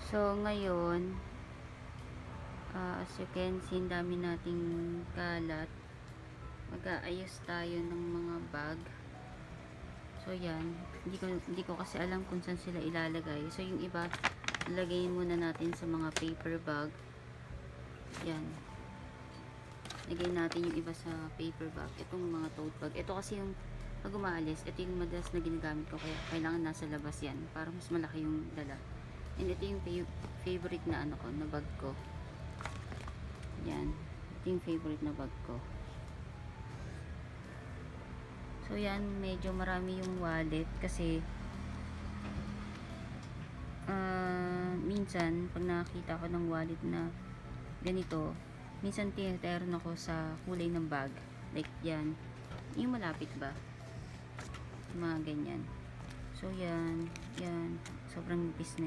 So, ngayon, as you can see, dami nating kalat. Mag-aayos tayo ng mga bag. So, yan. Hindi ko kasi alam kung saan sila ilalagay. So, yung iba, lagay muna natin sa mga paper bag. Yan. Lagay natin yung iba sa paper bag. Itong mga tote bag. Ito kasi yung pag umaalis, ito yung madalas na ginagamit ko. Kaya kailangan nasa labas yan. Para mas malaki yung dala. And ito yung favorite na na bag ko. Yan. Ito yung favorite na bag ko. So, yan. Medyo marami yung wallet. Kasi, minsan, pag nakakita ko ng wallet na ganito, minsan tiniteron ako sa kulay ng bag. Like, yan. Yung malapit ba? Yung mga ganyan. So, yan. Yan. Sobrang nipis na.